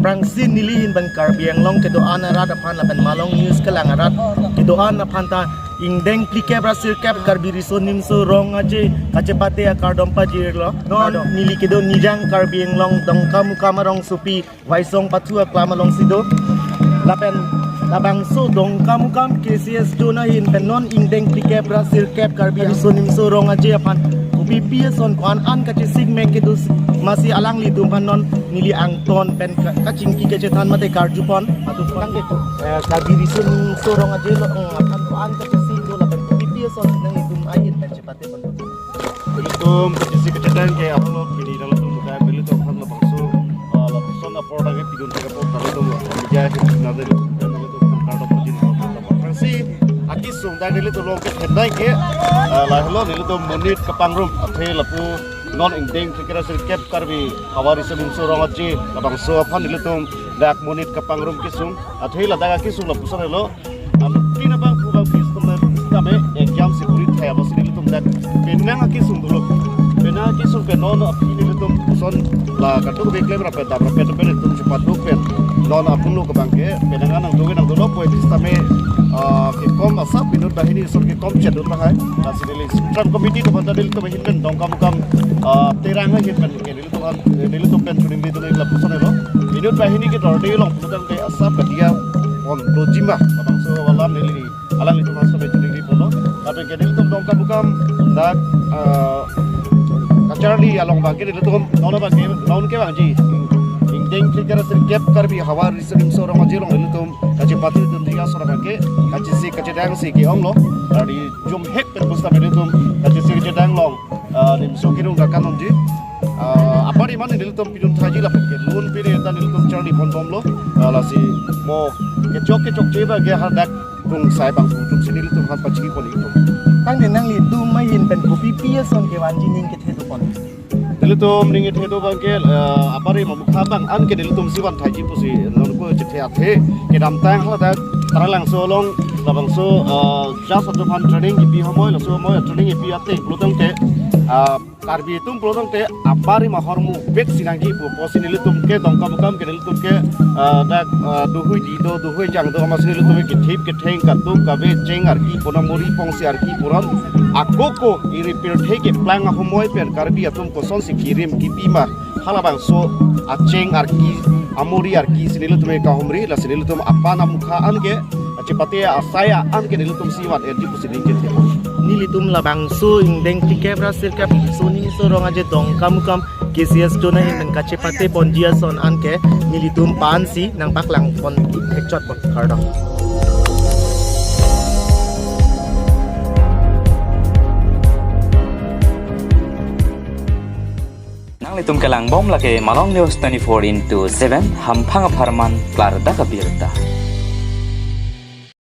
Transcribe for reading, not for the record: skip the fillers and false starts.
prangsin nilihin ban karbiang long kedoan arat apan laban malong news kelang arat kedoan apan ta ingdeng plike brasir kap karbiri sonim so rong aje kacepate akar dompa jir lo non nili kedo nijang karbiang long dong kamu kamarong supi waisong patua klamalong sido lapen labang so dong kamu kam KCS donahin pen non ingdeng plike brasir kap karbiri sonim so rong aje apan upi son kuan an kacising mek kedus masih alang li tumpan non nili angton pen kacing ki kecetan mate karjupon atu pang itu kabiri sun sorong aja lo akan kuan kacing do la pen upi son nang itum ayin pen cepate pon Belum kecisi kecetan kayak apa lo ini dalam tuh kayak beli tuh kan lo bangsu lo son apa orangnya tidur tiga puluh tahun tuh dijahit nada itu dan itu karena pujin konferensi aki sungdang nili tuh lo kehendai ke lah lo nili tuh menit ke pangrum athe lapu non ingdeng kira serkep karbi hawari sebelum sorong aja labang so apa nili tuh dak menit ke pangrum kisung athe lah daga kisung lapu sana lo kina bang kubang kisung kami exam sekurit hai apa sini tuh dak benang aki sung dulu benang aki sung penon api nili tuh son lah kartu bekle berapa itu cepat tuh pen non apun lo kebangke benang nang dulu poin sistemnya kom asap minut bahini sorge kom cedul lah hai sini stran komiti tu pada dil tu bahin dong kam terang aja kan dil tu pen kuning itu nih lapusan lo minut bahini kita order long bukan kayak asap dia on dojima abang so walam nili alang itu masuk ke kuning itu lo tapi dil tu dong kam dak kacarali along bagi dil tu non ke bang ji ingdeng kira serkep karbi hawar riselim sorong aja long dil tu kacepati itu dia sorang ke kacedang si ke ong lo dari jum hek pen pusta beli tu kacedang long di sokirung gakan onji apa di mana dil tu pidun thaji lah ke lun pire ta dil tu charli pon bom lo la si mo ke chok jeba ge hadak tung sai bang tung sini dil tu hat pachi pon itu tang de nang li tu main pen kopi pia son ke wanji ning ke thedu pon dil tu mending itu bang ke apa ri mau bang an ke dil tu siwan thaji pusi non ko cethe athe ke dam tang la da taralang solong labang so just satu pan training ipi homoy lo so moy training ipi ate plutong te karbi tum plutong te apari mahormu bek sinangi po posin litum ke dongkam ke litum ke da duhui di do duhui jang do masin litum ke thip ke theng ka tum ka be cheng ar ki ponamori pongsi ar ki puran akoko iri pir theke plang homoy per karbi atum ko son si kirim ki pima halabang so acheng ar ki amori ar ki sinilutum ka homri la sinilutum apana mukha an ke cepatnya saya an ke nilitum siwat erdi pusiding ke nilitum labang so ingdeng plike brasir kap soning sorong aja dong kamu kam KCS donahin dan kacepate pon dia son an ke nilitum pan si nang paklang pon hekcot pon kardang Litum kelang bom lagi Malong News 24/7 hampang aparman klar da kabirta.